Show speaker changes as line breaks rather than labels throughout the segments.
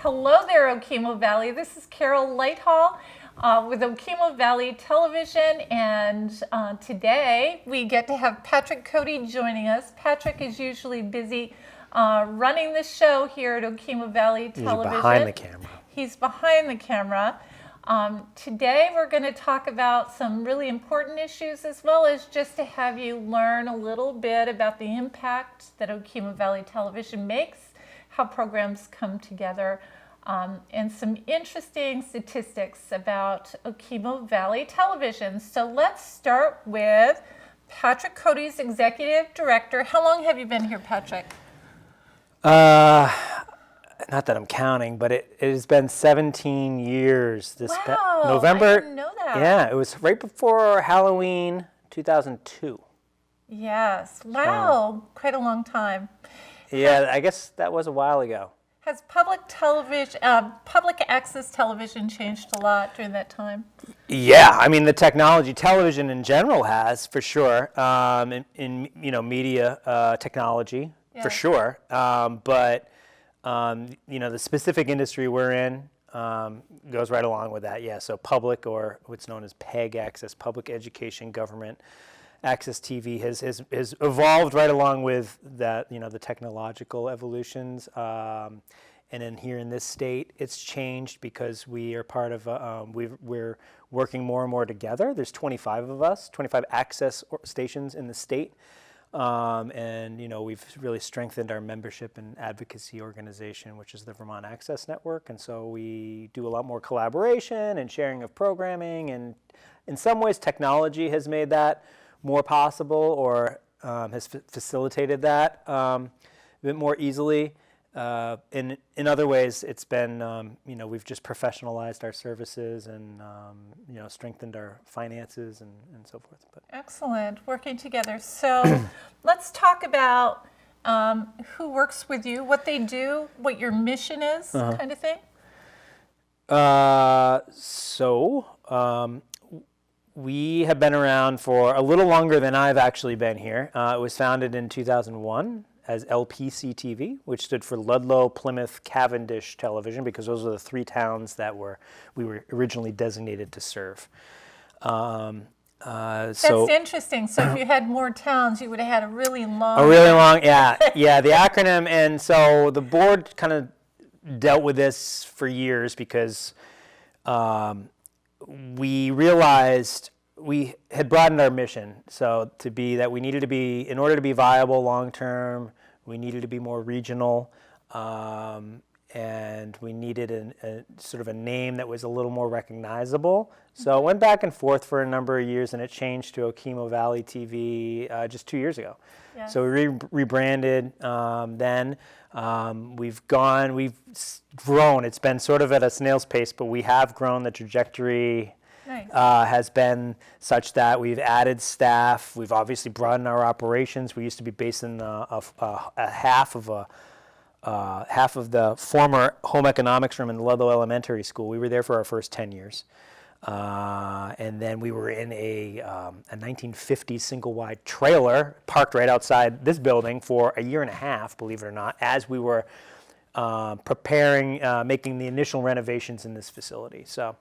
Hello there, Okemo Valley. This is Carol Lighthall with Okemo Valley Television, and today we get to have Patrick Cody joining us. Patrick is usually busy running the show here at Okemo Valley Television.
He's behind the camera.
He's behind the camera. Today we're going to talk about some really important issues, as well as just to have you learn a little bit about the impact that Okemo Valley Television makes, how programs come together, and some interesting statistics about Okemo Valley Television. So let's start with Patrick Cody's Executive Director. How long have you been here, Patrick?
Not that I'm counting, but it has been 17 years this November.
I didn't know that.
Yeah, it was right before Halloween 2002.
Yes. Wow. Quite a long time.
Yeah, I guess that was a while ago.
Has public access television changed a lot during that time?
Yeah, I mean the technology, television in general has for sure. In media technology for sure. But the specific industry we're in goes right along with that. Yeah, so public, or what's known as PEG access, public education government access TV has evolved right along with that, the technological evolutions. And then here in this state, it's changed because we are part of, we're working more and more together. There's 25 of us, 25 access stations in the state. And we've really strengthened our membership and advocacy organization, which is the Vermont Access Network. And so we do a lot more collaboration and sharing of programming. And in some ways, technology has made that more possible, or has facilitated that a bit more easily. In other ways, it's been, we've just professionalized our services and, strengthened our finances and so forth. But.
Excellent, working together. So let's talk about who works with you, what they do, what your mission is, kind of thing.
We have been around for a little longer than I've actually been here. It was founded in 2001 as LPC-TV, which stood for Ludlow, Plymouth, Cavendish Television, because those are the three towns that we were originally designated to serve.
That's interesting. So if you had more towns, you would have had a really long...
yeah, the acronym. And so the board kind of dealt with this for years because we realized we had broadened our mission. So to be that we needed to be, in order to be viable long-term, we needed to be more regional, and we needed a sort of a name that was a little more recognizable. So it went back and forth for a number of years, and it changed to Okemo Valley TV just 2 years ago. Yes. So we rebranded then. We've grown. It's been sort of at a snail's pace, but we have grown. The trajectory has been such that we've added staff. We've obviously broadened our operations. We used to be based in half of the former home economics room in the Lighthall Elementary School. We were there for our first 10 years. And then we were in a 1950s single-wide trailer parked right outside this building for a year and a half, believe it or not, as we were preparing, making the initial renovations in this facility. So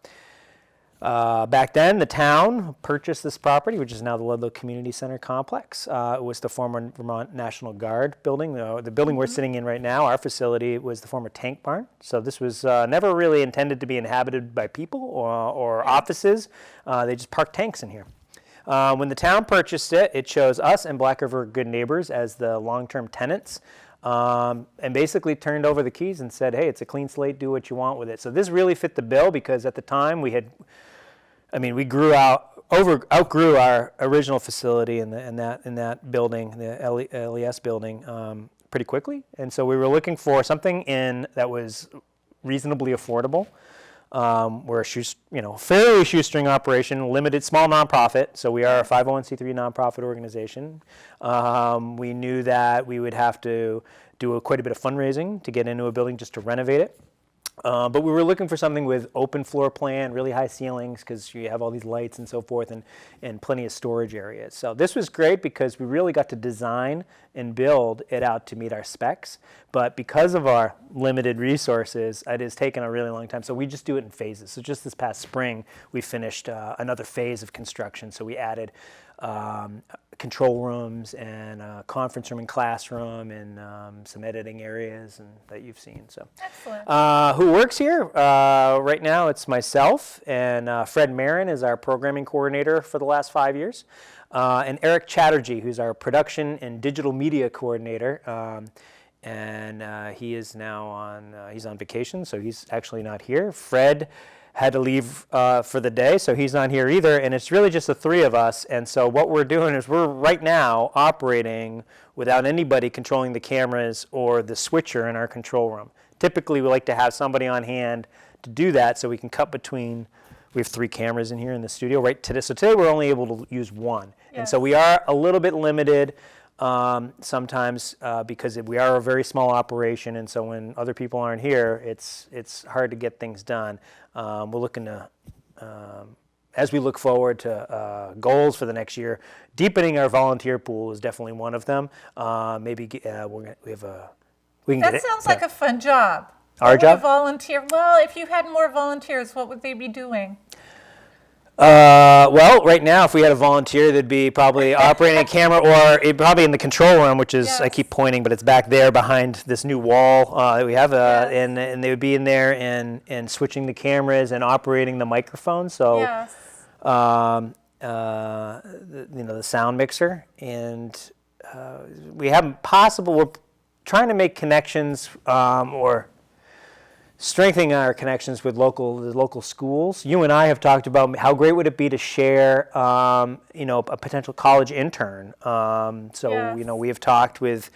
back then, the town purchased this property, which is now the Ludlow Community Center complex. It was the former Vermont National Guard building. The building we're sitting in right now, our facility, was the former tank barn. So this was never really intended to be inhabited by people or offices. They just parked tanks in here. When the town purchased it, it chose us and Black River Good Neighbors as the long-term tenants. And basically turned over the keys and said, hey, it's a clean slate, do what you want with it. So this really fit the bill because at the time we outgrew our original facility in that building, the LES building, pretty quickly. And so we were looking for something that was reasonably affordable. We're a fairly shoestring operation, limited, small nonprofit. So we are a 501c3 nonprofit organization. We knew that we would have to do quite a bit of fundraising to get into a building just to renovate it. But we were looking for something with open floor plan, really high ceilings, because you have all these lights and so forth, and plenty of storage areas. So this was great because we really got to design and build it out to meet our specs. But because of our limited resources, it has taken a really long time. So we just do it in phases. So just this past spring, we finished another phase of construction. So we added control rooms and a conference room and classroom and some editing areas and that you've seen. So,
Excellent.
who works here right now? It's myself, and Fred Marin is our programming coordinator for the last 5 years, and Eric Chatterjee, who's our production and digital media coordinator. And he is now he's on vacation, so he's actually not here. Fred had to leave for the day, so he's not here either, and it's really just the three of us. And so what we're doing is we're right now operating without anybody controlling the cameras or the switcher in our control room. Typically, we like to have somebody on hand to do that so we can cut between. We have 3 cameras in here in the studio right today. So today we're only able to use one.
Yes.
And so we are a little bit limited sometimes because we are a very small operation, and so when other people aren't here, it's hard to get things done. We're looking to, as we look forward to goals for the next year, deepening our volunteer pool is definitely one of them. Maybe we have a. We can
That
get it.
sounds like a fun job.
Our
What would
job?
a volunteer. Well, if you had more volunteers, what would they be doing?
Well, right now, if we had a volunteer, they'd be probably operating a camera, or probably in the control room, which is, I
Yes.
keep pointing, but it's back there behind this new wall that we have,
Yes.
and they would be in there and switching the cameras and operating the microphone. So,
Yes.
the sound mixer, and we haven't possible. We're trying to make connections or strengthening our connections with the local schools. You and I have talked about how great would it be to share, a potential college intern.
Yes.
We have talked with,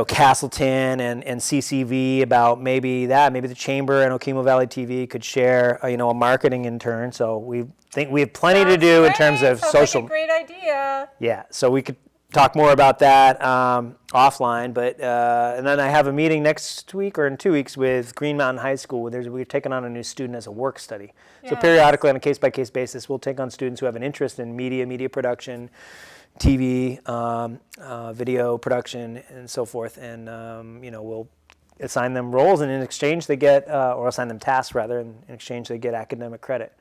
Castleton and CCV about maybe the Chamber and Okemo Valley TV could share, a marketing intern. So we think we have plenty to
Sounds
do in
great.
terms of
Sounds
social.
Like a great idea.
Yeah, so we could talk more about that offline, but and then I have a meeting next week or in 2 weeks with Green Mountain High School. We're taking on a new student as a work study. So
Yes.
periodically, on a case-by-case basis, we'll take on students who have an interest in media production, TV, video production, and so forth, and we'll assign them roles, and in exchange they get, or assign them tasks rather, and in exchange they get academic credit.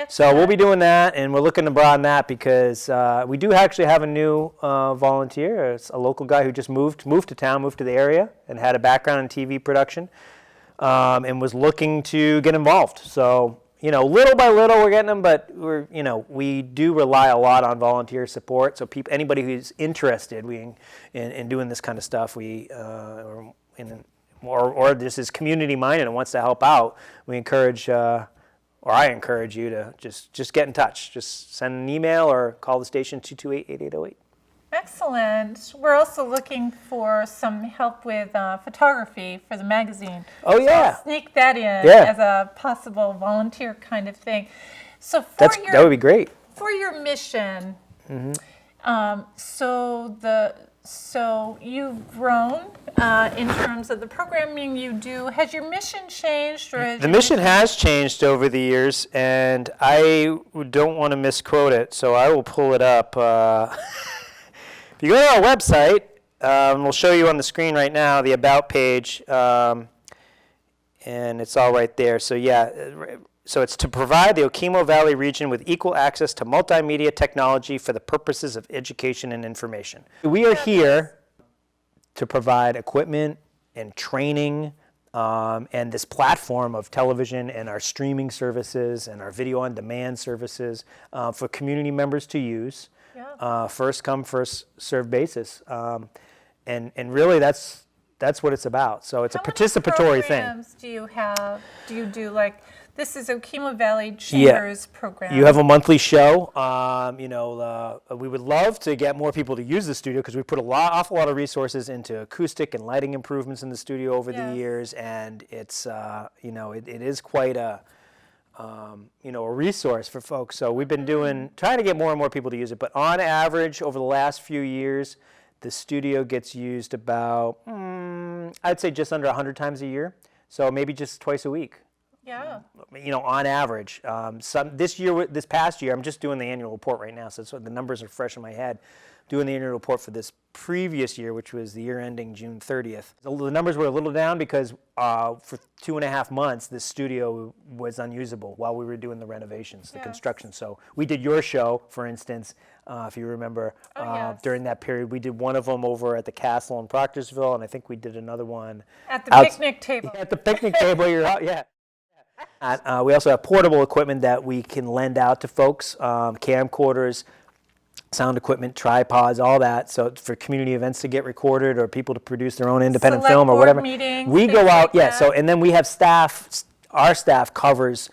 So we'll be doing that, and we're looking to broaden that because we do actually have a new volunteer. It's a local guy who just moved to town, moved to the area, and had a background in TV production, and was looking to get involved. So little by little we're getting them, but we do rely a lot on volunteer support. So anybody who's interested in doing this kind of stuff, or this is community minded and wants to help out, we encourage. Or I encourage you to just get in touch. Just send an email or call the station 228-8808.
Excellent. We're also looking for some help with photography for the magazine.
Oh,
So
yeah.
I'll sneak that in
Yeah.
as a possible volunteer kind of thing. So
That would be great.
for your mission, so you've grown in terms of the programming you do. Has your mission changed, or has
The
your
mission has changed over the years, and I don't want to misquote it, so I will pull it up. If you go to our website, we'll show you on the screen right now the About page, and it's all right there. So so it's to provide the Okemo Valley region with equal access to multimedia technology for the purposes of education and information. We are here to provide equipment and training and this platform of television and our streaming services and our video on demand services for community members to use.
Yeah.
First come, first served basis. And really that's what it's about. So it's
How
a
many
participatory thing.
programs do you have? Do you do this is Okemo Valley Chambers program?
You have a monthly show. We would love to get more people to use the studio because we put awful lot of resources into acoustic and lighting improvements in the studio over the
Yes.
years, and it's it is quite a resource for folks. So we've been trying to get more and more people to use it. But on average, over the last few years, the studio gets used about I'd say just under 100 times a year. So maybe just twice a week.
Yeah.
On average. This past year, I'm just doing the annual report right now, so the numbers are fresh in my head. Doing the annual report for this previous year, which was the year ending June 30th. The numbers were a little down because for 2.5 months, the studio was unusable while we were doing the renovations, the construction. So we did your show, for instance, if you remember, during that period. We did one of them over at the castle in Proctorsville, and I think we did another one
at the picnic table.
At the picnic table, you're out, yeah. We also have portable equipment that we can lend out to folks, camcorders, sound equipment, tripods, all that. So for community events to get recorded or people to produce their own independent
Select
film or
board
whatever.
Meetings,
we go out,
like
So and then we have staff. Our staff covers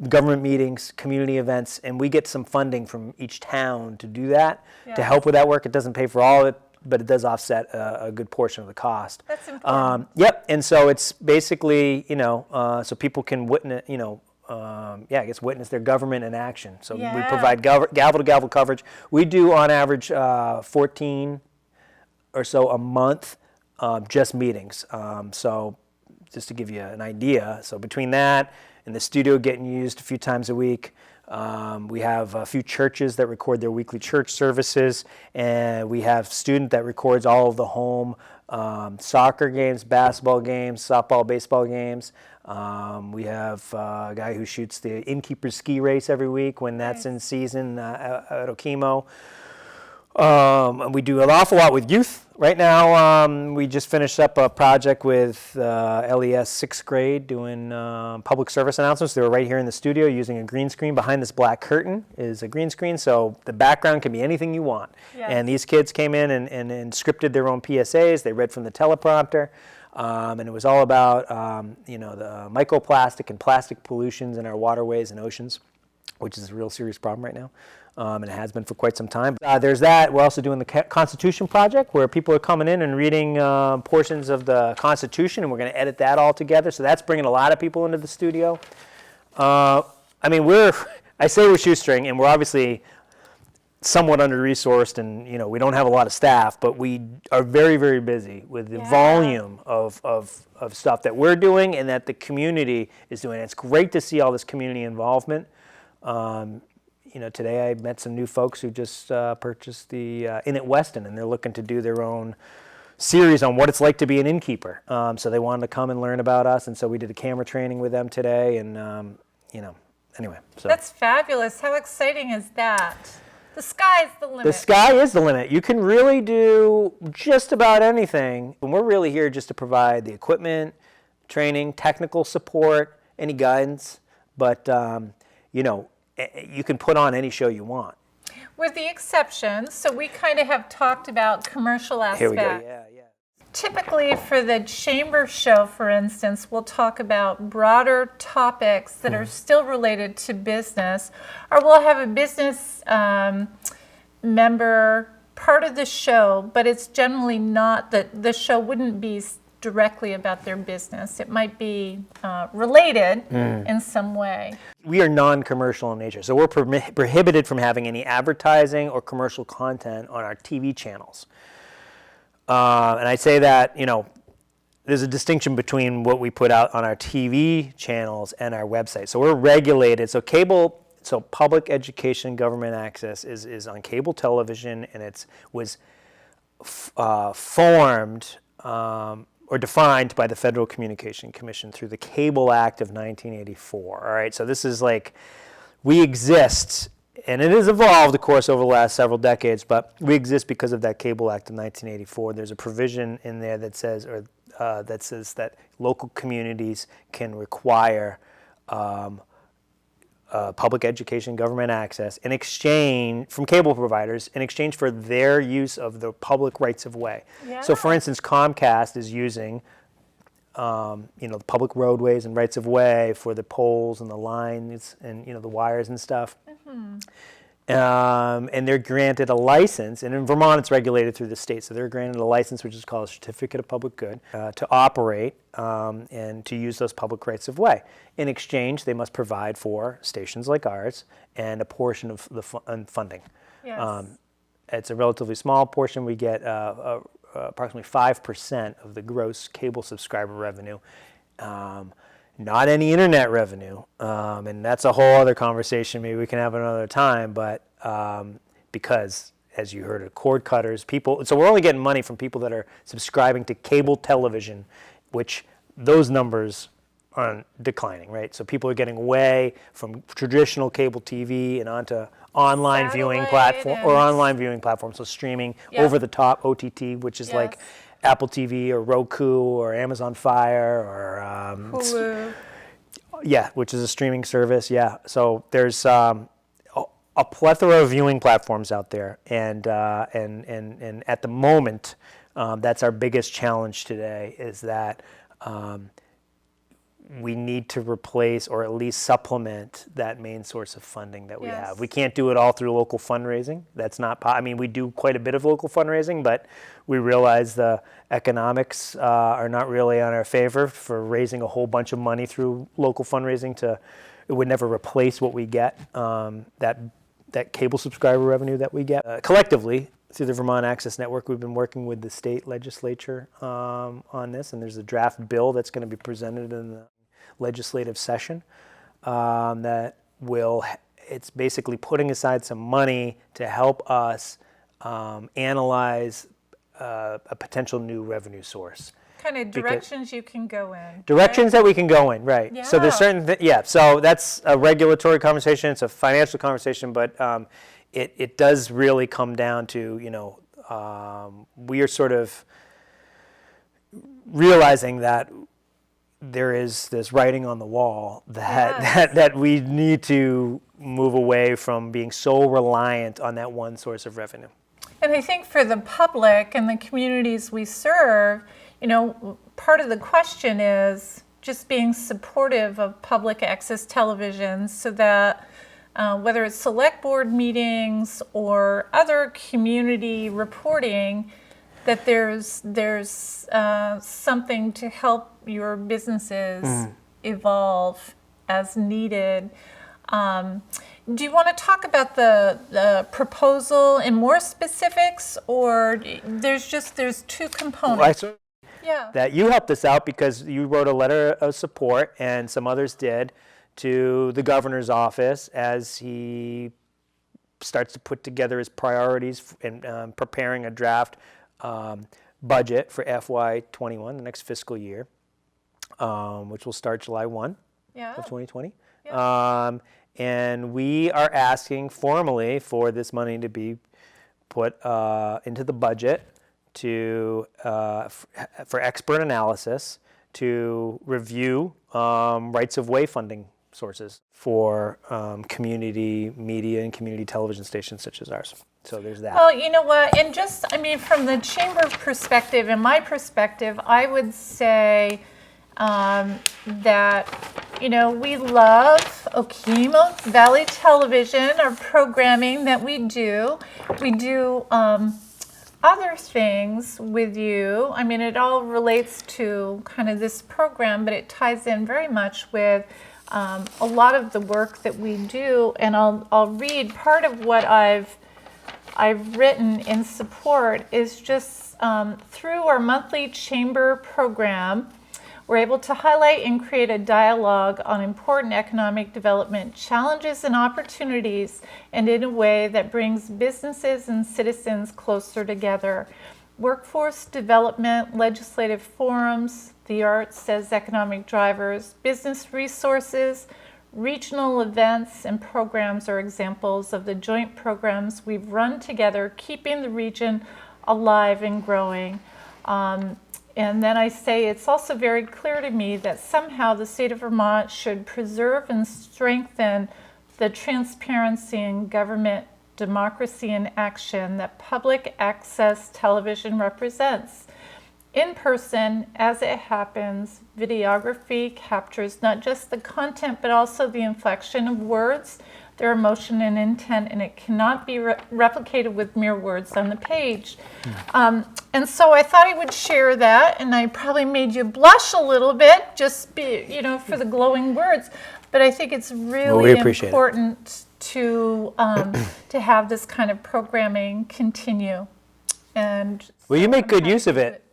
government meetings, community events, and we get some funding from each town to do that, to help with that work. It doesn't pay for all of it, but it does offset a good portion of the cost.
That's important.
And so it's basically, so people can witness, witness their government in action. So we provide gavel-to-gavel coverage. We do, on average, 14 or so a month, just meetings. So just to give you an idea, so between that and the studio getting used a few times a week, we have a few churches that record their weekly church services, and we have student that records all of the home soccer games, basketball games, softball, baseball games. We have a guy who shoots the Innkeeper ski race every week when that's in season at Okemo. We do an awful lot with youth. Right now, we just finished up a project with LES 6th grade doing public service announcements. They were right here in the studio using a green screen. Behind this black curtain is a green screen, so the background can be anything you want. Yes. And these kids came in and scripted their own PSAs. They read from the teleprompter. And it was all about, the microplastic and plastic pollutions in our waterways and oceans, which is a real serious problem right now. And it has been for quite some time. There's that. We're also doing the Constitution Project, where people are coming in and reading portions of the Constitution, and we're going to edit that all together. So that's bringing a lot of people into the studio. I say we're shoestring, and we're obviously somewhat under-resourced, and we don't have a lot of staff, but we are very, very busy with the volume of stuff that we're doing and that the community is doing. It's great to see all this community involvement. Today I met some new folks who just purchased the Inn at Weston, and they're looking to do their own series on what it's like to be an innkeeper. So they wanted to come and learn about us, and so we did a camera training with them today, and anyway. So.
That's fabulous. How exciting is that? The sky's the limit.
The sky is the limit. You can really do just about anything. And we're really here just to provide the equipment, training, technical support, any guidance, but you can put on any show you want.
With the exceptions, so we kind of have talked about commercial aspects.
Here we go, yeah.
Typically for the chamber show, for instance, we'll talk about broader topics that are still related to business, or we'll have a business member part of the show, but it's generally not that the show wouldn't be directly about their business. It might be related in some way.
We are non-commercial in nature, so we're prohibited from having any advertising or commercial content on our TV channels. And I say that, there's a distinction between what we put out on our TV channels and our website. So we're regulated. So public education government access is on cable television, and it was formed or defined by the Federal Communication Commission through the Cable Act of 1984. All right, so this is we exist. And it has evolved, of course, over the last several decades, but we exist because of that Cable Act of 1984. There's a provision in there that says that local communities can require public education government access in exchange from cable providers in exchange for their use of the public rights of way. Yeah. So, for instance, Comcast is using the public roadways and rights of way for the poles and the lines and the wires and stuff. And they're granted a license, and in Vermont it's regulated through the state, so they're granted a license which is called a Certificate of Public Good to operate and to use those public rights of way. In exchange, they must provide for stations like ours and a portion of the funding. Yes. It's a relatively small portion. We get approximately 5% of the gross cable subscriber revenue Not any internet revenue, and that's a whole other conversation. Maybe we can have another time. But because, as you heard, of cord cutters, people. So we're only getting money from people that are subscribing to cable television, which those numbers are declining, right? So people are getting away from traditional cable TV and onto online viewing platform or online viewing platforms. So streaming, over the top OTT, which is like Apple TV or Roku or Amazon Fire or
Hulu.
Yeah, which is a streaming service. Yeah, so there's a plethora of viewing platforms out there, and at the moment, that's our biggest challenge today. Is that we need to replace or at least supplement that main source of funding that we have. We can't do it all through local fundraising. That's not. I mean, we do quite a bit of local fundraising, but we realize the economics are not really on our favor for raising a whole bunch of money through local fundraising. It would never replace what we get, that cable subscriber revenue that we get. Collectively, through the Vermont Access Network, we've been working with the state legislature on this, and there's a draft bill that's going to be presented in the legislative session that it's basically putting aside some money to help us analyze a potential new revenue source.
Kind of directions you can go in.
Directions that we can go in, right. So there's certain, so that's a regulatory conversation, it's a financial conversation, but it does really come down to, we are sort of realizing that there is this writing on the wall that we need to move away from being so reliant on that one source of revenue.
And I think for the public and the communities we serve, part of the question is just being supportive of public access television so that whether it's select board meetings or other community reporting, that there's something to help your businesses evolve as needed. Do you want to talk about the proposal in more specifics, or there's two components?
That you helped us out because you wrote a letter of support, and some others did, to the governor's office as he starts to put together his priorities and preparing a draft budget for FY21, the next fiscal year, which will start July 1 of 2020. And we are asking formally for this money to be put into the budget for expert analysis to review rights-of-way funding sources for community media and community television stations such as ours. So there's that.
Well, you know what, and from the chamber perspective and my perspective, I would say that, we love Okemo Valley Television, our programming that we do. We do other things with you. I mean, it all relates to kind of this program, but it ties in very much with a lot of the work that we do. And I'll read part of what I've written in support is just through our monthly chamber program, we're able to highlight and create a dialogue on important economic development challenges and opportunities, and in a way that brings businesses and citizens closer together. Workforce development, legislative forums, the arts as economic drivers, business resources, regional events and programs are examples of the joint programs we've run together, keeping the region alive and growing. And then I say it's also very clear to me that somehow the state of Vermont should preserve and strengthen the transparency in government democracy in action that public access television represents. In person, as it happens, videography captures not just the content but also the inflection of words, their emotion and intent, and it cannot be replicated with mere words on the page. And so I thought I would share that, and I probably made you blush a little bit, just for the glowing words. But I think it's really important to have this kind of programming continue. And
well, you make good use of it.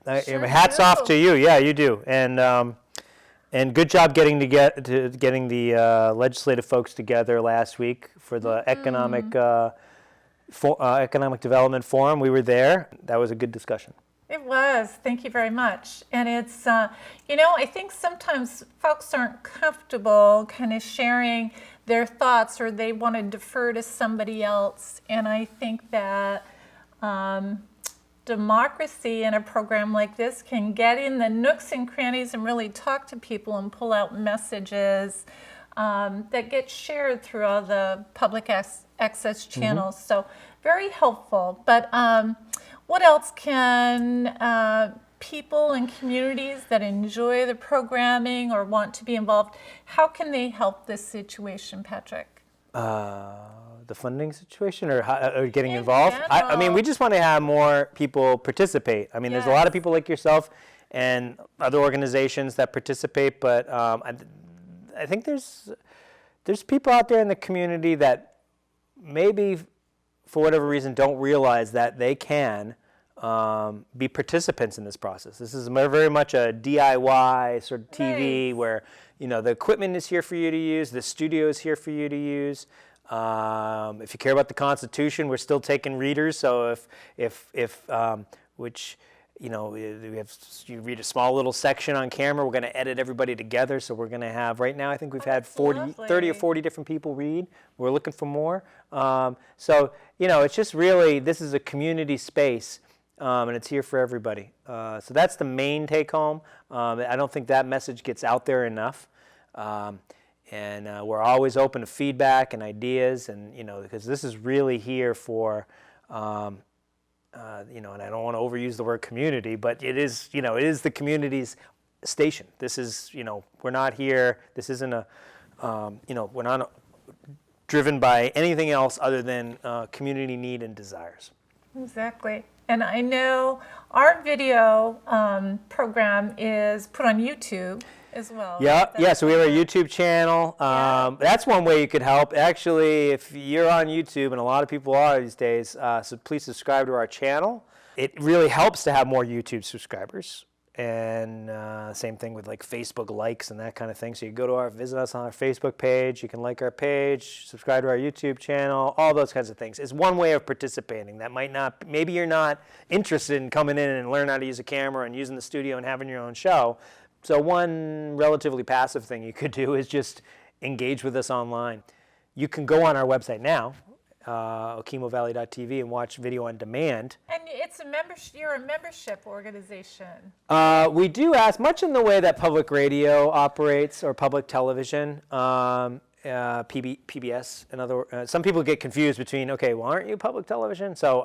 Hats off to you. Yeah, you do. And And good job getting the legislative folks together last week for the economic development forum. We were there. That was a good discussion.
It was. Thank you very much. And it's, I think sometimes folks aren't comfortable kind of sharing their thoughts, or they want to defer to somebody else. And I think that democracy in a program like this can get in the nooks and crannies and really talk to people and pull out messages that get shared through all the public access channels. So very helpful. But what else can people and communities that enjoy the programming or want to be involved, how can they help this situation, Patrick?
The funding situation, or getting involved? I mean, we just want to have more people participate. I mean, there's a lot of people like yourself and other organizations that participate, but I think there's people out there in the community that maybe for whatever reason don't realize that they can be participants in this process. This is very much a DIY sort of TV where, the equipment is here for you to use, the studio is here for you to use. If you care about the Constitution, we're still taking readers. So if you read a small little section on camera, we're going to edit everybody together. So we're going to have, right now, I think we've had 30 or 40 different people read. We're looking for more. It's just really, this is a community space, and it's here for everybody. So that's the main take home. I don't think that message gets out there enough. And we're always open to feedback and ideas, and because this is really here for, and I don't want to overuse the word community, but it is the community's station. This is, we're not here. This isn't we're not driven by anything else other than community need and desires. Exactly.
And I know our video program is put on YouTube as well.
Yeah. So we have a YouTube channel. That's one way you could help. Actually, if you're on YouTube, and a lot of people are these days, so please subscribe to our channel. It really helps to have more YouTube subscribers. And same thing with like Facebook likes and that kind of thing. So you visit us on our Facebook page. You can like our page, subscribe to our YouTube channel, all those kinds of things. It's one way of participating. That maybe you're not interested in coming in and learn how to use a camera and using the studio and having your own show. So one relatively passive thing you could do is just engage with us online. You can go on our website now, okemovalley.tv, and watch video on demand.
And it's a membership. You're a membership organization.
We do ask, much in the way that public radio operates or public television, PBS. In other words, some people get confused between, aren't you public television? So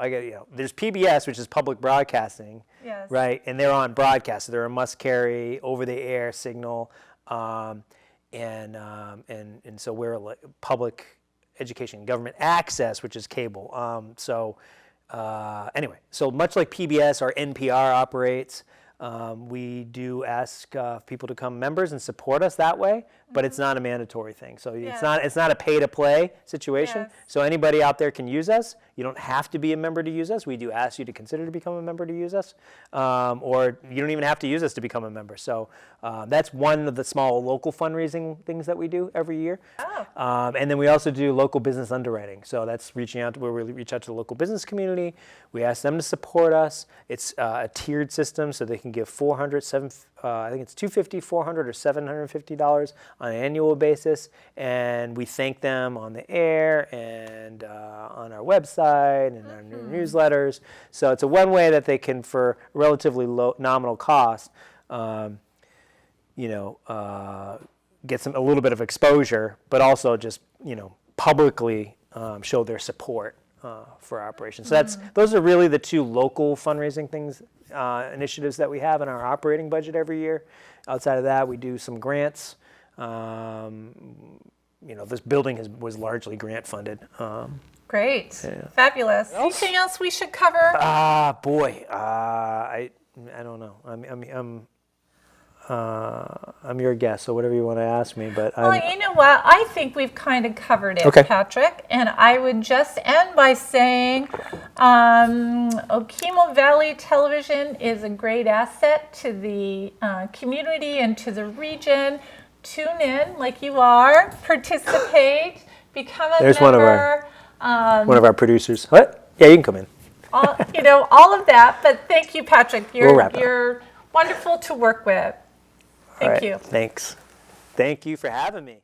there's PBS, which is public broadcasting, right? And they're on broadcast, so they're a must-carry, over-the-air signal, and so we're like public education, government access, which is cable. Anyway, so much like PBS or NPR operates, we do ask people to become members and support us that way, but it's not a mandatory thing. So it's not a pay-to-play situation. So anybody out there can use us. You don't have to be a member to use us. We do ask you to consider to become a member to use us, or you don't even have to use us to become a member. So that's one of the small local fundraising things that we do every year. And then we also do local business underwriting. So that's reaching out where we reach out to the local business community. We ask them to support us. It's a tiered system, so they can give I think it's $250, $400, or $750 on an annual basis, and we thank them on the air and on our website and our newsletters. So it's a one way that they can, for relatively low nominal cost, get a little bit of exposure, but also just publicly show their support for our operation. So those are really the two local fundraising things, initiatives that we have in our operating budget every year. Outside of that, we do some grants. This building was largely grant funded.
Great, fabulous. Anything else we should cover?
I don't know. I'm your guest, so whatever you want to ask me. But
Well, you know what? I think we've kind of covered it,
Okay.
Patrick. And I would just end by saying Okemo Valley Television is a great asset to the community and to the region. Tune in like you are, participate, become a
There's
member.
one of our producers. What? Yeah, you can come in.
All of that. But thank you, Patrick.
We'll wrap it up.
You're wonderful to work with.
All
Thank
right,
you.
Thanks. Thank you for having me.